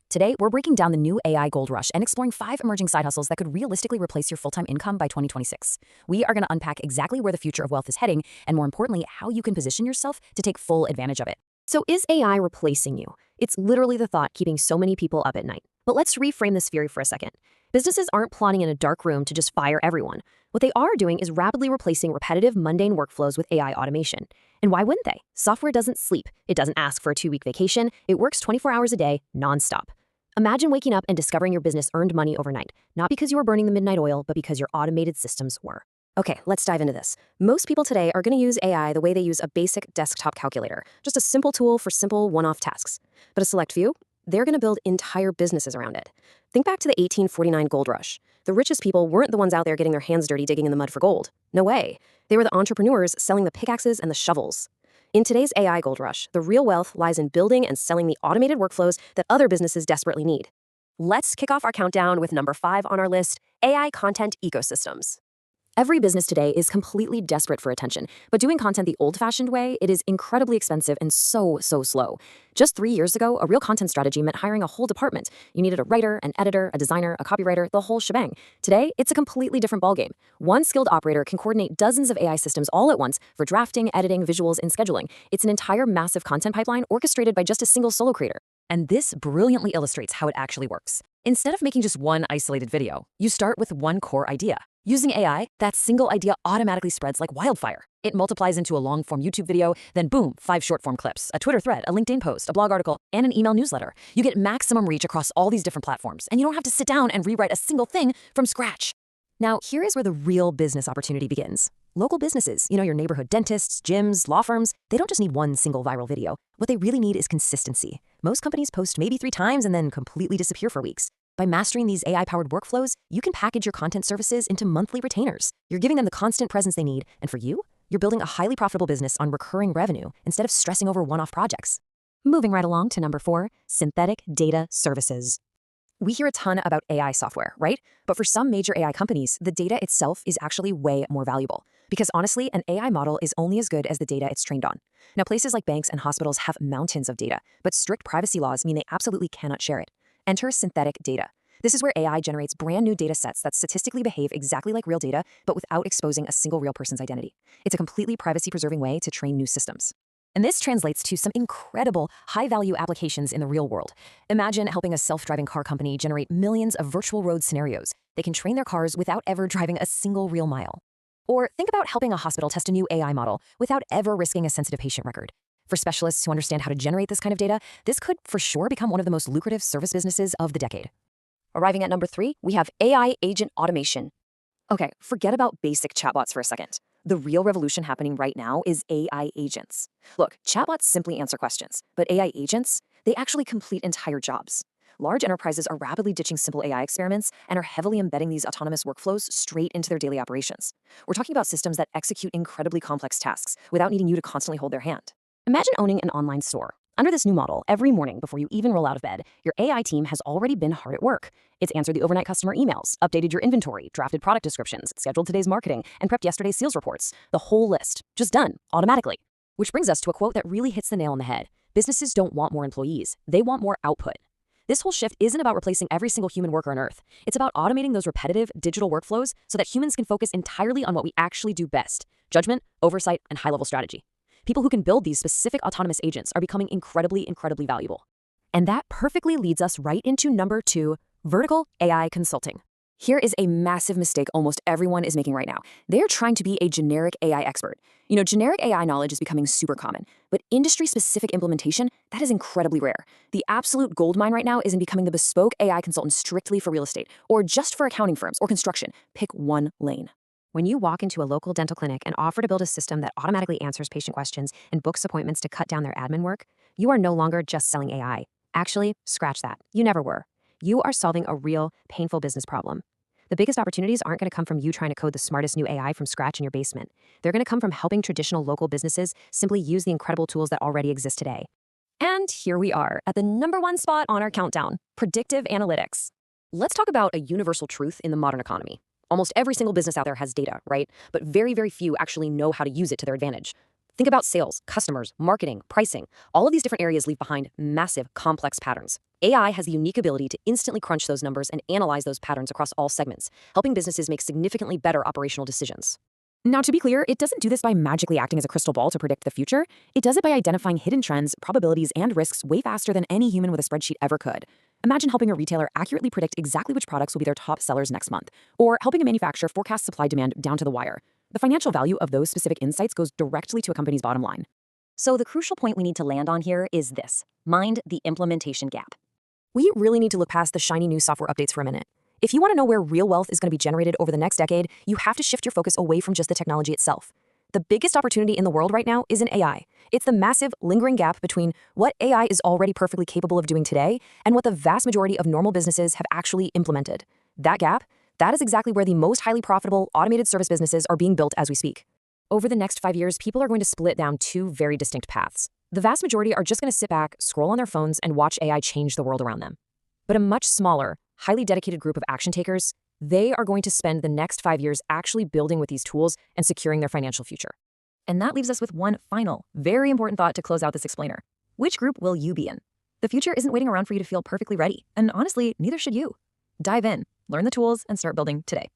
Today, we're breaking down the new AI gold rush and exploring 5 emerging side hustles that could realistically replace your full-time income by 2026. We are going to unpack exactly where the future of wealth is heading, and more importantly, how you can position yourself to take full advantage of it. So is AI replacing you? It's literally the thought keeping so many people up at night. But let's reframe this theory for a second. Businesses aren't plotting in a dark room to just fire everyone. What they are doing is rapidly replacing repetitive, mundane workflows with AI automation. And why wouldn't they? Software doesn't sleep. It doesn't ask for a 2-week vacation. It works 24 hours a day, nonstop. Imagine waking up and discovering your business earned money overnight, not because you were burning the midnight oil, but because your automated systems were. Okay, let's dive into this. Most people today are going to use AI the way they use a basic desktop calculator, just a simple tool for simple one-off tasks. But a select few, they're going to build entire businesses around it. Think back to the 1849 gold rush. The richest people weren't the ones out there getting their hands dirty digging in the mud for gold. No way. They were the entrepreneurs selling the pickaxes and the shovels. In today's AI gold rush, the real wealth lies in building and selling the automated workflows that other businesses desperately need. Let's kick off our countdown with number 5 on our list, AI content ecosystems. Every business today is completely desperate for attention, but doing content the old-fashioned way, it is incredibly expensive and so slow. Just 3 years ago, a real content strategy meant hiring a whole department. You needed a writer, an editor, a designer, a copywriter, the whole shebang. Today, it's a completely different ballgame. One skilled operator can coordinate dozens of AI systems all at once for drafting, editing, visuals, and scheduling. It's an entire massive content pipeline orchestrated by just a single solo creator. And this brilliantly illustrates how it actually works. Instead of making just one isolated video, you start with one core idea. Using AI, that single idea automatically spreads like wildfire. It multiplies into a long-form YouTube video, then boom, 5 short-form clips, a Twitter thread, a LinkedIn post, a blog article, and an email newsletter. You get maximum reach across all these different platforms, and you don't have to sit down and rewrite a single thing from scratch. Now, here is where the real business opportunity begins. Local businesses, your neighborhood dentists, gyms, law firms, they don't just need one single viral video. What they really need is consistency. Most companies post maybe 3 times and then completely disappear for weeks. By mastering these AI-powered workflows, you can package your content services into monthly retainers. You're giving them the constant presence they need, and for you, you're building a highly profitable business on recurring revenue instead of stressing over one-off projects. Moving right along to number 4, synthetic data services. We hear a ton about AI software, right? But for some major AI companies, the data itself is actually way more valuable. Because honestly, an AI model is only as good as the data it's trained on. Now, places like banks and hospitals have mountains of data, but strict privacy laws mean they absolutely cannot share it. Enter synthetic data. This is where AI generates brand new data sets that statistically behave exactly like real data, but without exposing a single real person's identity. It's a completely privacy-preserving way to train new systems. And this translates to some incredible high-value applications in the real world. Imagine helping a self-driving car company generate millions of virtual road scenarios. They can train their cars without ever driving a single real mile. Or think about helping a hospital test a new AI model without ever risking a sensitive patient record. For specialists who understand how to generate this kind of data, this could for sure become one of the most lucrative service businesses of the decade. Arriving at number 3, we have AI agent automation. Okay, forget about basic chatbots for a second. The real revolution happening right now is AI agents. Look, chatbots simply answer questions, but AI agents, they actually complete entire jobs. Large enterprises are rapidly ditching simple AI experiments and are heavily embedding these autonomous workflows straight into their daily operations. We're talking about systems that execute incredibly complex tasks without needing you to constantly hold their hand. Imagine owning an online store. Under this new model, every morning before you even roll out of bed, your AI team has already been hard at work. It's answered the overnight customer emails, updated your inventory, drafted product descriptions, scheduled today's marketing, and prepped yesterday's sales reports. The whole list. Just done, automatically. Which brings us to a quote that really hits the nail on the head. Businesses don't want more employees. They want more output. This whole shift isn't about replacing every single human worker on Earth. It's about automating those repetitive digital workflows so that humans can focus entirely on what we actually do best: judgment, oversight, and high-level strategy. People who can build these specific autonomous agents are becoming incredibly valuable. And that perfectly leads us right into number 2, vertical AI consulting. Here is a massive mistake almost everyone is making right now. They're trying to be a generic AI expert. Generic AI knowledge is becoming super common, but industry-specific implementation, that is incredibly rare. The absolute goldmine right now is in becoming the bespoke AI consultant strictly for real estate, or just for accounting firms or construction. Pick one lane. When you walk into a local dental clinic and offer to build a system that automatically answers patient questions and books appointments to cut down their admin work, you are no longer just selling AI. Actually, scratch that. You never were. You are solving a real, painful business problem. The biggest opportunities aren't going to come from you trying to code the smartest new AI from scratch in your basement. They're going to come from helping traditional local businesses simply use the incredible tools that already exist today. And here we are at the number 1 spot on our countdown, predictive analytics. Let's talk about a universal truth in the modern economy. Almost every single business out there has data, right? But very few actually know how to use it to their advantage. Think about sales, customers, marketing, pricing. All of these different areas leave behind massive, complex patterns. AI has the unique ability to instantly crunch those numbers and analyze those patterns across all segments, helping businesses make significantly better operational decisions. Now, to be clear, it doesn't do this by magically acting as a crystal ball to predict the future. It does it by identifying hidden trends, probabilities, and risks way faster than any human with a spreadsheet ever could. Imagine helping a retailer accurately predict exactly which products will be their top sellers next month, or helping a manufacturer forecast supply demand down to the wire. The financial value of those specific insights goes directly to a company's bottom line. So the crucial point we need to land on here is this: mind the implementation gap. We really need to look past the shiny new software updates for a minute. If you want to know where real wealth is going to be generated over the next decade, you have to shift your focus away from just the technology itself. The biggest opportunity in the world right now is in AI. It's the massive, lingering gap between what AI is already perfectly capable of doing today and what the vast majority of normal businesses have actually implemented. That gap, that is exactly where the most highly profitable automated service businesses are being built as we speak. Over the next 5 years, people are going to split down two very distinct paths. The vast majority are just going to sit back, scroll on their phones, and watch AI change the world around them. But a much smaller, highly dedicated group of action takers, they are going to spend the next 5 years actually building with these tools and securing their financial future. And that leaves us with one final, very important thought to close out this explainer. Which group will you be in? The future isn't waiting around for you to feel perfectly ready, and honestly, neither should you. Dive in, learn the tools, and start building today.